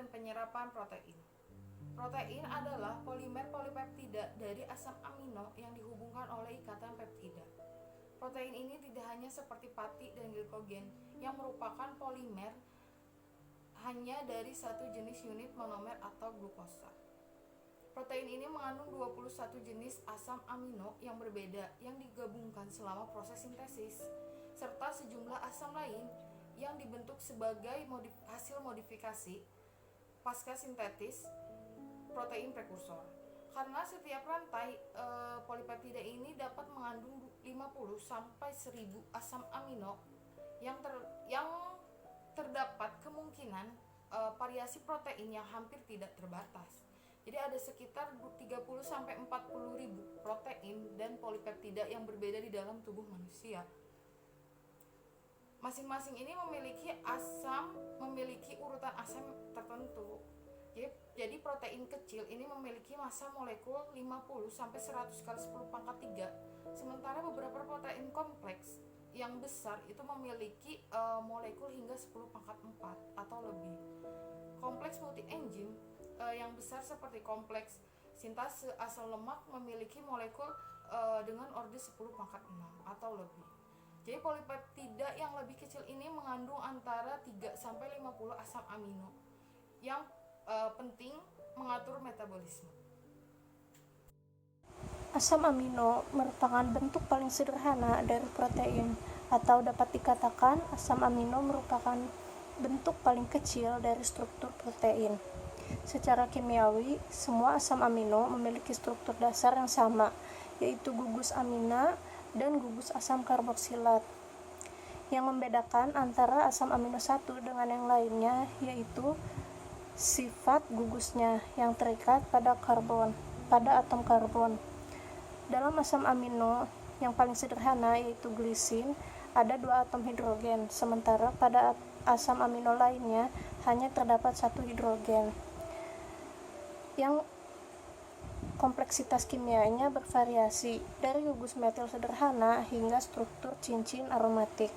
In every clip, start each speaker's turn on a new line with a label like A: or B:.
A: dan penyerapan protein. Protein adalah polimer polipeptida dari asam amino yang dihubungkan oleh ikatan peptida. Protein ini tidak hanya seperti pati dan glikogen yang merupakan polimer hanya dari satu jenis unit monomer atau glukosa. Protein ini mengandung 21 jenis asam amino yang berbeda yang digabungkan selama proses sintesis, serta sejumlah asam lain yang dibentuk sebagai hasil modifikasi pasca sintetis protein prekursor. Karena setiap rantai polipeptida ini dapat mengandung 50 sampai 1000 asam amino yang terdapat kemungkinan variasi protein yang hampir tidak terbatas. Jadi ada sekitar 30 sampai 40 ribu protein dan polipeptida yang berbeda di dalam tubuh manusia. Masing-masing ini memiliki urutan asam tertentu. Jadi protein kecil ini memiliki massa molekul 50 sampai 100 kali 10 pangkat 3, sementara beberapa protein kompleks yang besar itu memiliki molekul hingga 10 pangkat 4 atau lebih. Kompleks multi-enzim yang besar seperti kompleks sintase asam lemak memiliki molekul dengan orde 10 pangkat 6 atau lebih. Jadi polipeptida yang lebih kecil ini mengandung antara 3 sampai 50 asam amino yang penting mengatur metabolisme.
B: Asam amino merupakan bentuk paling sederhana dari protein, atau dapat dikatakan asam amino merupakan bentuk paling kecil dari struktur protein. Secara kimiawi, semua asam amino memiliki struktur dasar yang sama, yaitu gugus amina dan gugus asam karboksilat. Yang membedakan antara asam amino satu dengan yang lainnya yaitu sifat gugusnya yang terikat pada atom karbon. Dalam asam amino yang paling sederhana yaitu glisin, ada 2 atom hidrogen, sementara pada asam amino lainnya hanya terdapat 1 hidrogen. Yang kompleksitas kimianya bervariasi dari gugus metil sederhana hingga struktur cincin aromatik.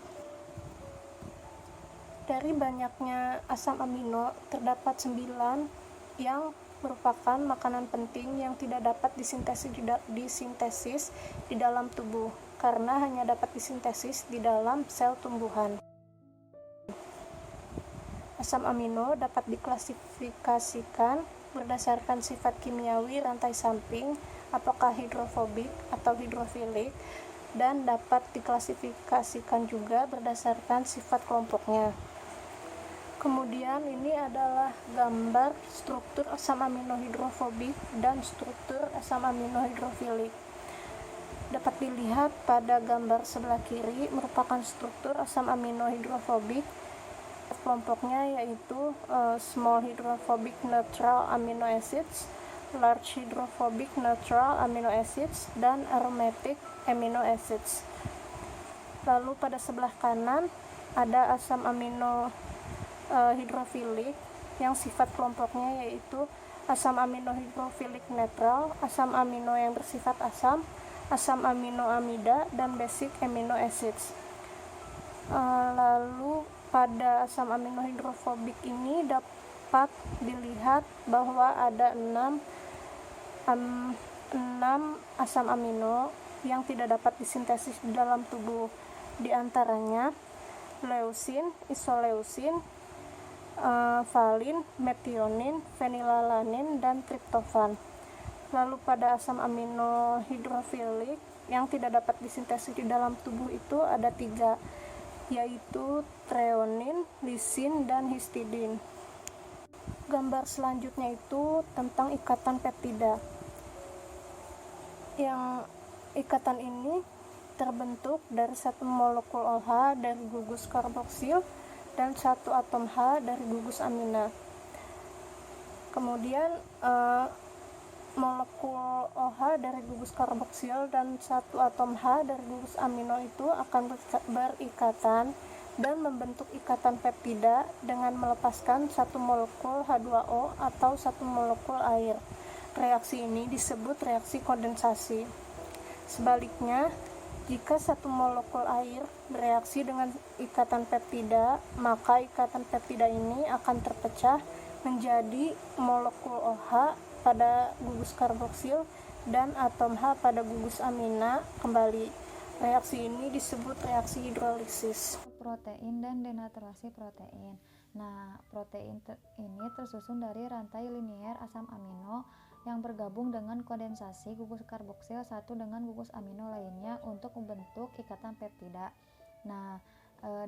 B: Dari banyaknya asam amino, terdapat 9 yang merupakan makanan penting yang tidak dapat disintesis di dalam tubuh, karena hanya dapat disintesis di dalam sel tumbuhan. Asam amino dapat diklasifikasikan berdasarkan sifat kimiawi rantai samping, apakah hidrofobik atau hidrofilik, dan dapat diklasifikasikan juga berdasarkan sifat kelompoknya. Kemudian ini adalah gambar struktur asam amino hidrofobik dan struktur asam amino hidrofilik. Dapat dilihat pada gambar sebelah kiri merupakan struktur asam amino hidrofobik. Kelompoknya yaitu small hydrophobic neutral amino acids, large hydrophobic neutral amino acids, dan aromatic amino acids. Lalu pada sebelah kanan ada asam amino hidrofilik yang sifat kelompoknya yaitu asam amino hidrofilik netral, asam amino yang bersifat asam, asam amino amida, dan basic amino acids. Lalu pada asam amino hidrofobik ini dapat dilihat bahwa ada 6 asam amino yang tidak dapat disintesis di dalam tubuh, di antaranya leusin, isoleusin, valin, metionin, fenilalanin, dan triptofan. Lalu pada asam amino hidrofilik yang tidak dapat disintesis di dalam tubuh itu ada 3, yaitu treonin, lisin, dan histidin. Gambar selanjutnya itu tentang ikatan peptida. Yang ikatan ini terbentuk dari 1 molekul OH dari gugus karboksil dan 1 atom H dari gugus amina. Kemudian molekul OH dari gugus karboksil dan 1 atom H dari gugus amino itu akan berikatan dan membentuk ikatan peptida dengan melepaskan 1 molekul H2O atau 1 molekul air. Reaksi ini disebut reaksi kondensasi. Sebaliknya, jika 1 molekul air bereaksi dengan ikatan peptida, maka ikatan peptida ini akan terpecah menjadi molekul OH pada gugus karboksil dan atom H pada gugus amina kembali. Reaksi ini disebut reaksi hidrolisis.
C: Protein dan denaturasi protein. Nah, protein ini tersusun dari rantai linier asam amino yang bergabung dengan kondensasi gugus karboksil satu dengan gugus amino lainnya untuk membentuk ikatan peptida. Nah,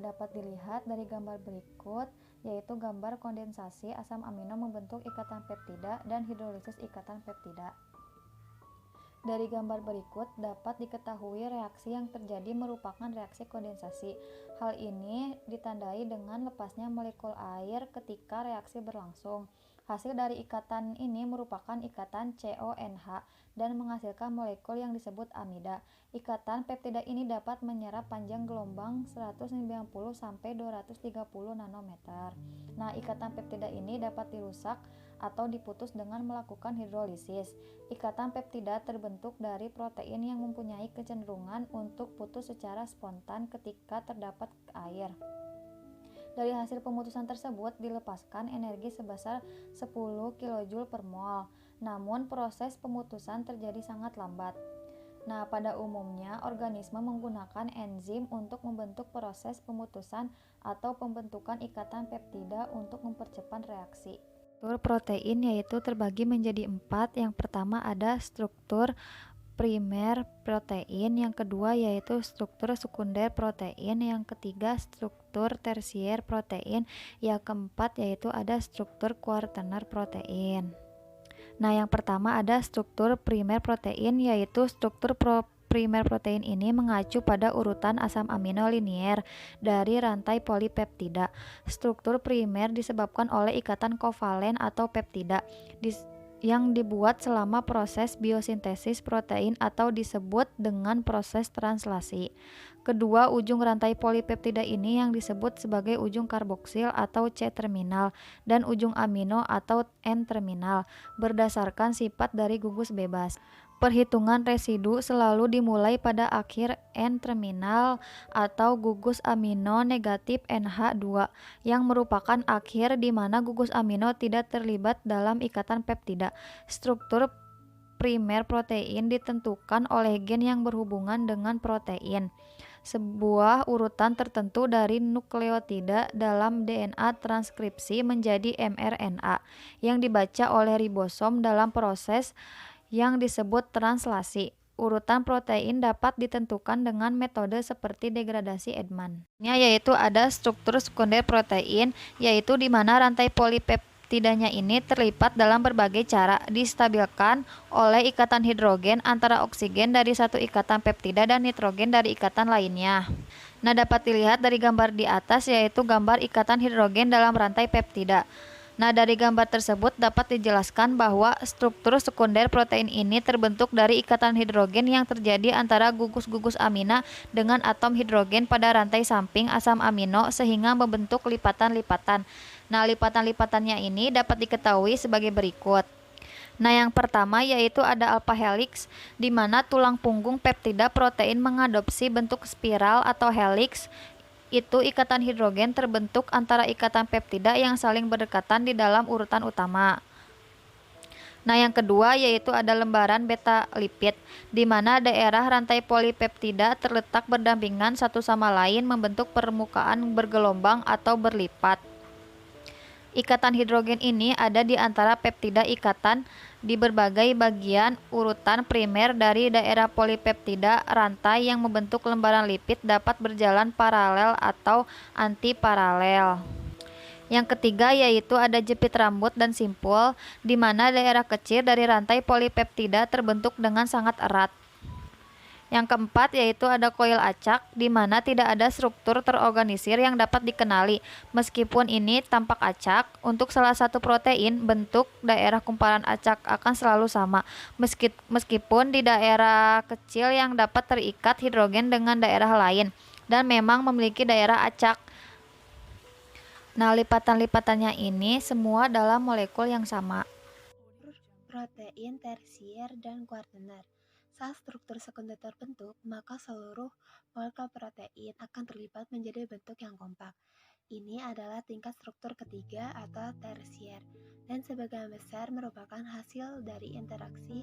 C: dapat dilihat dari gambar berikut, yaitu gambar kondensasi asam amino membentuk ikatan peptida dan hidrolisis ikatan peptida. Dari gambar berikut dapat diketahui reaksi yang terjadi merupakan reaksi kondensasi. Hal ini ditandai dengan lepasnya molekul air ketika reaksi berlangsung. Hasil dari ikatan ini merupakan ikatan CONH dan menghasilkan molekul yang disebut amida. Ikatan peptida ini dapat menyerap panjang gelombang 190 sampai 230 nanometer. Nah, ikatan peptida ini dapat dirusak atau diputus dengan melakukan hidrolisis. Ikatan peptida terbentuk dari protein yang mempunyai kecenderungan untuk putus secara spontan ketika terdapat air. Dari hasil pemutusan tersebut dilepaskan energi sebesar 10 kJ per mol. Namun proses pemutusan terjadi sangat lambat. Nah, pada umumnya organisme menggunakan enzim untuk membentuk proses pemutusan atau pembentukan ikatan peptida untuk mempercepat reaksi. Struktur protein yaitu terbagi menjadi 4. Yang pertama ada struktur primer protein, yang kedua yaitu struktur sekunder protein, yang ketiga struktur tersier protein, yang keempat yaitu ada struktur kuartener protein. Nah, yang pertama ada struktur primer protein, yaitu struktur primer protein ini mengacu pada urutan asam amino linier dari rantai polipeptida. Struktur primer disebabkan oleh ikatan kovalen atau peptida yang dibuat selama proses biosintesis protein atau disebut dengan proses translasi. Kedua ujung rantai polipeptida ini yang disebut sebagai ujung karboksil atau C-terminal dan ujung amino atau N-terminal berdasarkan sifat dari gugus bebas. Perhitungan residu selalu dimulai pada akhir N-terminal atau gugus amino negatif NH2 yang merupakan akhir di mana gugus amino tidak terlibat dalam ikatan peptida. Struktur primer protein ditentukan oleh gen yang berhubungan dengan protein. Sebuah urutan tertentu dari nukleotida dalam DNA transkripsi menjadi mRNA yang dibaca oleh ribosom dalam proses yang disebut translasi. Urutan protein dapat ditentukan dengan metode seperti degradasi Edman. Yaitu ada struktur sekunder protein, yaitu di mana rantai polipeptidanya ini terlipat dalam berbagai cara, distabilkan oleh ikatan hidrogen antara oksigen dari satu ikatan peptida dan nitrogen dari ikatan lainnya. Nah, dapat dilihat dari gambar di atas, yaitu gambar ikatan hidrogen dalam rantai peptida. Nah, dari gambar tersebut dapat dijelaskan bahwa struktur sekunder protein ini terbentuk dari ikatan hidrogen yang terjadi antara gugus-gugus amina dengan atom hidrogen pada rantai samping asam amino sehingga membentuk lipatan-lipatan. Nah, lipatan-lipatannya ini dapat diketahui sebagai berikut. Nah, yang pertama yaitu ada alpha helix, di mana tulang punggung peptida protein mengadopsi bentuk spiral atau helix. Itu ikatan hidrogen terbentuk antara ikatan peptida yang saling berdekatan di dalam urutan utama. Nah, yang kedua yaitu ada lembaran beta lipid, di mana daerah rantai polipeptida terletak berdampingan satu sama lain membentuk permukaan bergelombang atau berlipat. Ikatan hidrogen ini ada di antara peptida ikatan di berbagai bagian urutan primer dari daerah polipeptida. Rantai yang membentuk lembaran lipid dapat berjalan paralel atau antiparalel. Yang ketiga yaitu ada jepit rambut dan simpul, di mana daerah kecil dari rantai polipeptida terbentuk dengan sangat erat. Yang keempat yaitu ada koil acak, di mana tidak ada struktur terorganisir yang dapat dikenali. Meskipun ini tampak acak, untuk salah satu protein, bentuk daerah kumparan acak akan selalu sama, meskipun di daerah kecil yang dapat terikat hidrogen dengan daerah lain, dan memang memiliki daerah acak. Nah, lipatan-lipatannya ini semua dalam molekul yang sama.
D: Protein tersier dan kuartener. Saat struktur sekunder terbentuk, maka seluruh molekul protein akan terlibat menjadi bentuk yang kompak. ini adalah tingkat struktur ketiga atau tersier, dan sebagian besar merupakan hasil dari interaksi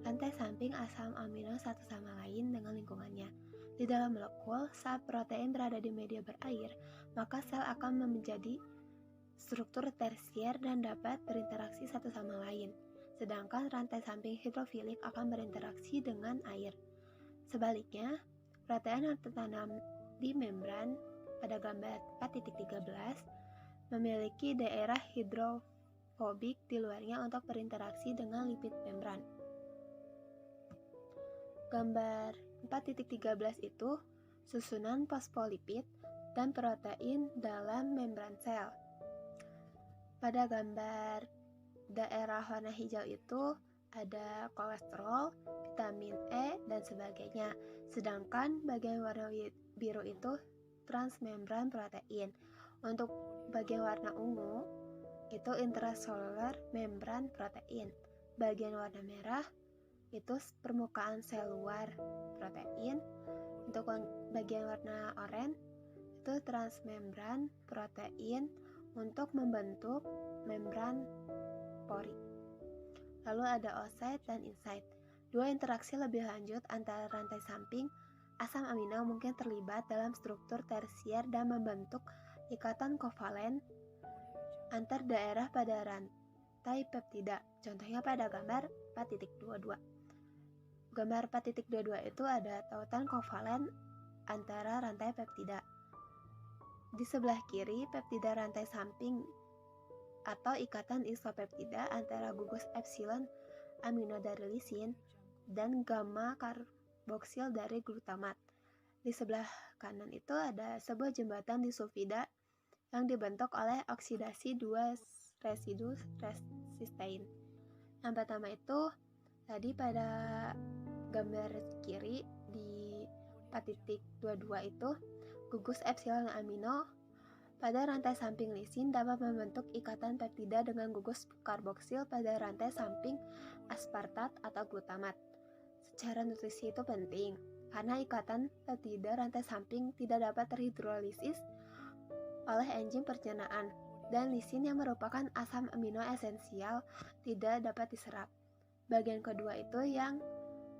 D: rantai samping asam amino satu sama lain dengan lingkungannya. Di dalam molekul, saat protein berada di media berair, maka sel akan menjadi struktur tersier dan dapat berinteraksi satu sama lain. Sedangkan rantai samping hidrofilik akan berinteraksi dengan air. Sebaliknya, protein yang tertanam di membran pada gambar 4.13 memiliki daerah hidrofobik di luarnya untuk berinteraksi dengan lipid membran. Gambar 4.13 itu susunan fosfolipid dan protein dalam membran sel. Pada gambar daerah warna hijau itu ada kolesterol, vitamin E, dan sebagainya. Sedangkan bagian warna biru itu transmembran protein. Untuk bagian warna ungu itu intracellular membran protein. Bagian warna merah itu permukaan sel luar protein. Untuk bagian warna oranye itu transmembran protein untuk membentuk membran pori. Lalu ada oocyte dan inside. Dua interaksi lebih lanjut antara rantai samping asam amino mungkin terlibat dalam struktur tersier dan membentuk ikatan kovalen antar daerah pada rantai peptida. Contohnya pada gambar 4.22. Gambar 4.22 itu ada tautan kovalen antara rantai peptida. Di sebelah kiri, peptida rantai samping atau ikatan isopeptida antara gugus epsilon amino dari lisin dan gamma karboksil dari glutamat. Di sebelah kanan itu ada sebuah jembatan disulfida yang dibentuk oleh oksidasi dua residu cysteine. Yang pertama itu tadi pada gambar kiri di 4.22 itu gugus epsilon amino pada rantai samping lisin dapat membentuk ikatan peptida dengan gugus karboksil pada rantai samping aspartat atau glutamat. Secara nutrisi itu penting, karena ikatan peptida rantai samping tidak dapat terhidrolisis oleh enzim pencernaan, dan lisin yang merupakan asam amino esensial tidak dapat diserap. Bagian kedua itu yang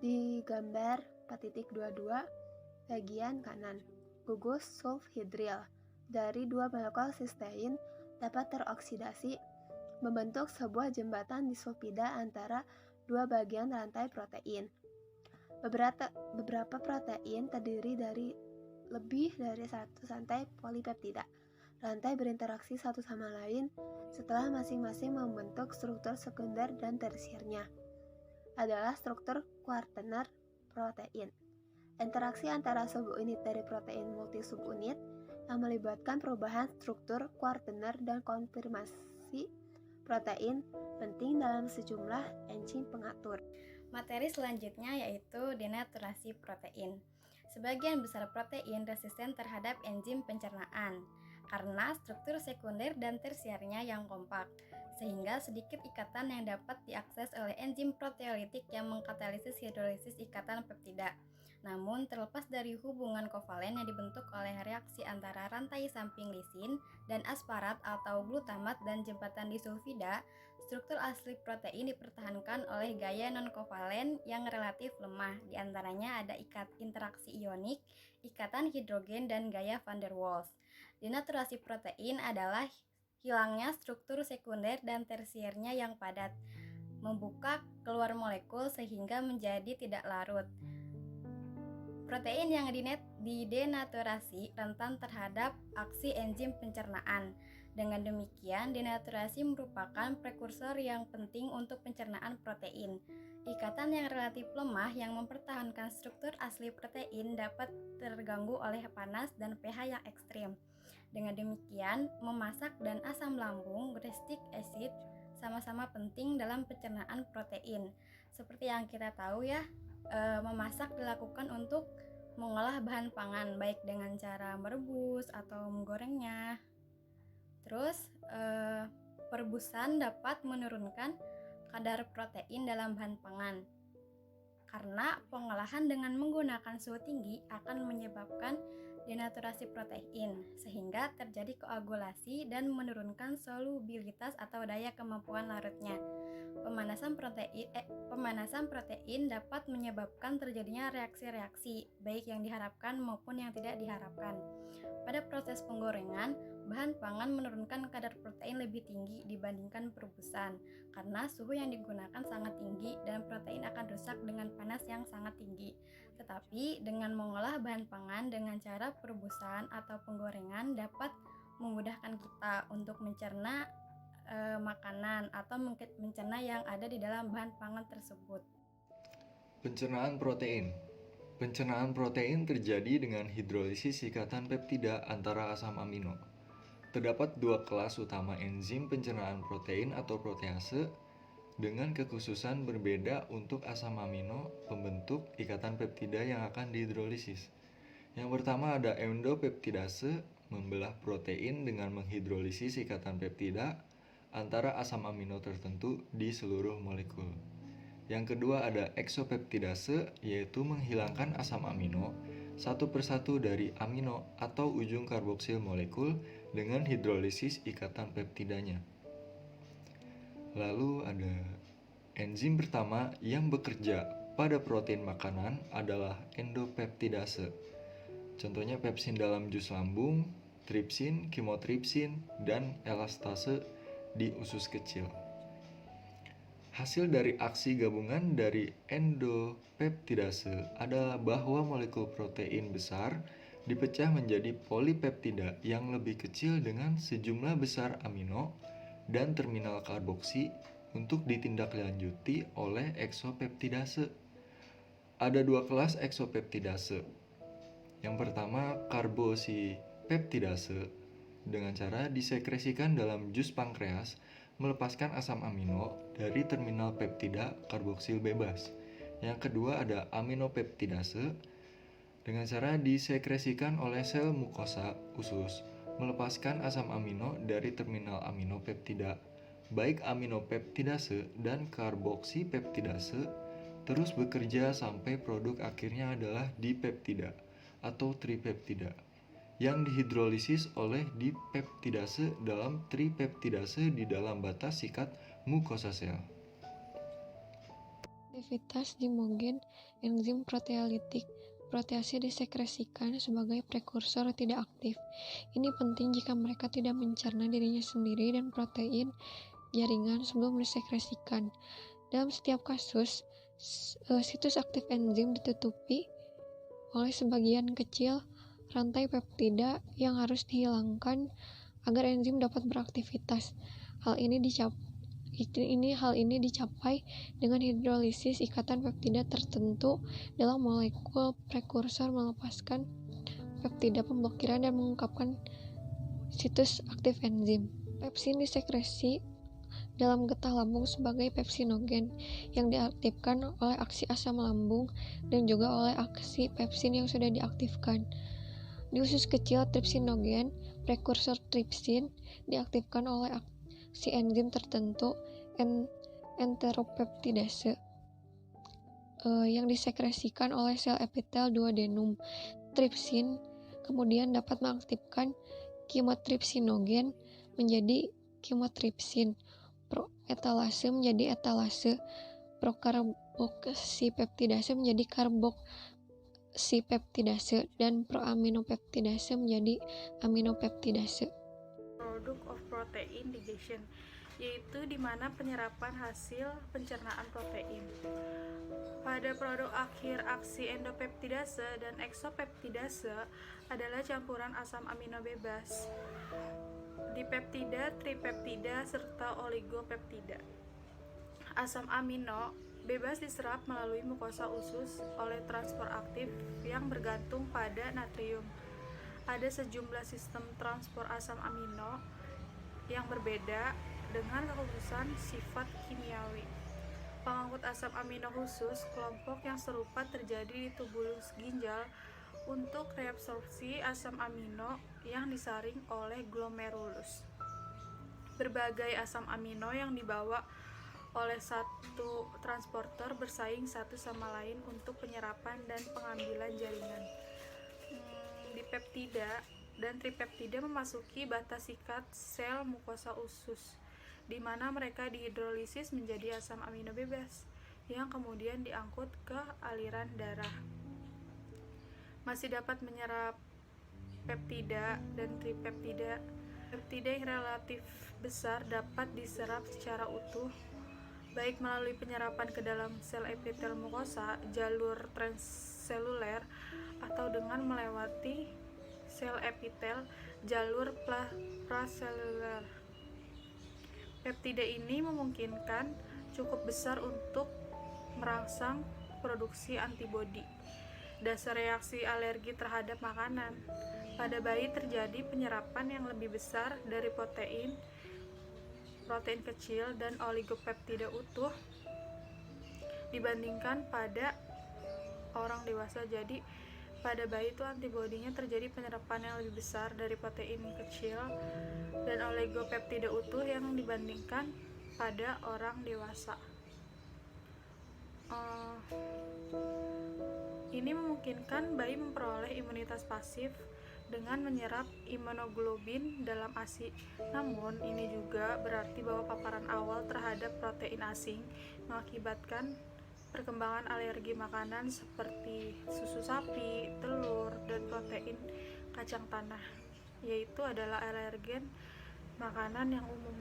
D: di gambar 4.22 bagian kanan, gugus sulfhidril dari dua molekul cysteine dapat teroksidasi membentuk sebuah jembatan disulfida antara dua bagian rantai protein. Beberapa protein terdiri dari lebih dari satu rantai polipeptida. Rantai berinteraksi satu sama lain setelah masing-masing membentuk struktur sekunder dan tersiernya adalah struktur kuartener protein. Interaksi antara subunit dari protein multisubunit yang melibatkan perubahan struktur kuartener dan konfirmasi protein penting dalam sejumlah enzim pengatur.
E: Materi selanjutnya yaitu denaturasi protein. Sebagian besar protein resisten terhadap enzim pencernaan karena struktur sekunder dan tersiernya yang kompak, sehingga sedikit ikatan yang dapat diakses oleh enzim proteolitik yang mengkatalisis hidrolisis ikatan peptida. Namun, terlepas dari hubungan kovalen yang dibentuk oleh reaksi antara rantai samping lisin dan asparat atau glutamat dan jembatan disulfida, struktur asli protein dipertahankan oleh gaya non-kovalen yang relatif lemah. Di antaranya ada interaksi ionik, ikatan hidrogen, dan gaya van der Waals. Denaturasi protein adalah hilangnya struktur sekunder dan tersiernya yang padat, membuka keluar molekul sehingga menjadi tidak larut. Protein yang didenaturasi rentan terhadap aksi enzim pencernaan. Dengan demikian, denaturasi merupakan prekursor yang penting untuk pencernaan protein. Ikatan yang relatif lemah yang mempertahankan struktur asli protein dapat terganggu oleh panas dan pH yang ekstrim. Dengan demikian, memasak dan asam lambung gastric acid sama-sama penting dalam pencernaan protein. Seperti yang kita tahu ya, memasak dilakukan untuk mengolah bahan pangan, baik dengan cara merebus atau menggorengnya. Terus, perebusan dapat menurunkan kadar protein dalam bahan pangan, karena pengolahan dengan menggunakan suhu tinggi akan menyebabkan denaturasi protein, sehingga terjadi koagulasi dan menurunkan solubilitas atau daya kemampuan larutnya. Pemanasan protein dapat menyebabkan terjadinya reaksi-reaksi, baik yang diharapkan maupun yang tidak diharapkan. Pada proses penggorengan, bahan pangan menurunkan kadar protein lebih tinggi dibandingkan perebusan, karena suhu yang digunakan sangat tinggi dan protein akan rusak dengan panas yang sangat tinggi. Tetapi dengan mengolah bahan pangan dengan cara perebusan atau penggorengan dapat memudahkan kita untuk mencerna makanan atau mencerna yang ada di dalam bahan pangan tersebut.
F: Pencernaan protein. Pencernaan protein terjadi dengan hidrolisis ikatan peptida antara asam amino. Terdapat dua kelas utama enzim pencernaan protein atau protease dengan kekhususan berbeda untuk asam amino pembentuk ikatan peptida yang akan dihidrolisis. Yang pertama ada endopeptidase, membelah protein dengan menghidrolisis ikatan peptida antara asam amino tertentu di seluruh molekul. Yang kedua ada eksopeptidase, yaitu menghilangkan asam amino satu persatu dari amino atau ujung karboksil molekul dengan hidrolisis ikatan peptidanya. Lalu ada enzim pertama yang bekerja pada protein makanan adalah endopeptidase. Contohnya pepsin dalam jus lambung, tripsin, kimotripsin, dan elastase di usus kecil. Hasil dari aksi gabungan dari endopeptidase adalah bahwa molekul protein besar dipecah menjadi polipeptida yang lebih kecil dengan sejumlah besar amino dan terminal karboksi untuk ditindaklanjuti oleh eksopeptidase. Ada dua kelas eksopeptidase. Yang pertama karbosipeptidase dengan cara disekresikan dalam jus pankreas melepaskan asam amino dari terminal peptida karboksil bebas. Yang kedua ada aminopeptidase dengan cara disekresikan oleh sel mukosa usus melepaskan asam amino dari terminal aminopeptida. Baik aminopeptidase dan karboksipeptidase terus bekerja sampai produk akhirnya adalah dipeptida atau tripeptida yang dihidrolisis oleh dipeptidase dalam tripeptidase di dalam batas sikat mukosa sel.
G: Aktivitas dimogen enzim proteolitik. Protease disekresikan sebagai prekursor tidak aktif. Ini penting jika mereka tidak mencerna dirinya sendiri dan protein jaringan sebelum disekresikan. Dalam setiap kasus, situs aktif enzim ditutupi oleh sebagian kecil rantai peptida yang harus dihilangkan agar enzim dapat beraktivitas. Hal ini dicapai dengan hidrolisis ikatan peptida tertentu dalam molekul prekursor melepaskan peptida pemblokiran dan mengungkapkan situs aktif enzim. Pepsin disekresi dalam getah lambung sebagai pepsinogen yang diaktifkan oleh aksi asam lambung dan juga oleh aksi pepsin yang sudah diaktifkan. Di usus kecil, tripsinogen, prekursor tripsin, diaktifkan oleh aksi enzim tertentu, enteropeptidase, yang disekresikan oleh sel epitel duodenum. Tripsin kemudian dapat mengaktifkan kimotripsinogen menjadi kimotripsin, proetalase menjadi etalase, prokarboksipeptidase menjadi karboksipeptidase, dan proaminopeptidase menjadi aminopeptidase.
H: Product of protein digestion, yaitu di mana penyerapan hasil pencernaan protein. Pada produk akhir aksi endopeptidase dan eksopeptidase adalah campuran asam amino bebas, dipeptida, tripeptida, serta oligopeptida. Asam amino bebas diserap melalui mukosa usus oleh transport aktif yang bergantung pada natrium. Ada sejumlah sistem transport asam amino yang berbeda dengan kekhususan sifat kimiawi. Pengangkut asam amino khusus kelompok yang serupa terjadi di tubulus ginjal untuk reabsorpsi asam amino yang disaring oleh glomerulus. Berbagai asam amino yang dibawa oleh satu transporter bersaing satu sama lain untuk penyerapan dan pengambilan jaringan. Di polipeptida dan tripeptida memasuki batas sikat sel mukosa usus, di mana mereka dihidrolisis menjadi asam amino bebas yang kemudian diangkut ke aliran darah. Masih dapat menyerap peptida dan tripeptida. Peptida yang relatif besar dapat diserap secara utuh, baik melalui penyerapan ke dalam sel epitel mukosa, jalur transseluler, atau dengan melewati sel epitel, jalur praseluler. Peptida ini memungkinkan cukup besar untuk merangsang produksi antibodi. Dasar reaksi alergi terhadap makanan. Pada bayi terjadi penyerapan yang lebih besar dari protein kecil dan oligopeptida utuh dibandingkan pada orang dewasa. Jadi pada bayi itu antibodinya terjadi penyerapan yang lebih besar dari protein kecil dan oligopeptida utuh yang dibandingkan pada orang dewasa. Ini memungkinkan bayi memperoleh imunitas pasif dengan menyerap imunoglobulin dalam ASI. Namun, ini juga berarti bahwa paparan awal terhadap protein asing mengakibatkan perkembangan alergi makanan seperti susu sapi, telur, dan protein kacang tanah, yaitu adalah alergen makanan yang umum.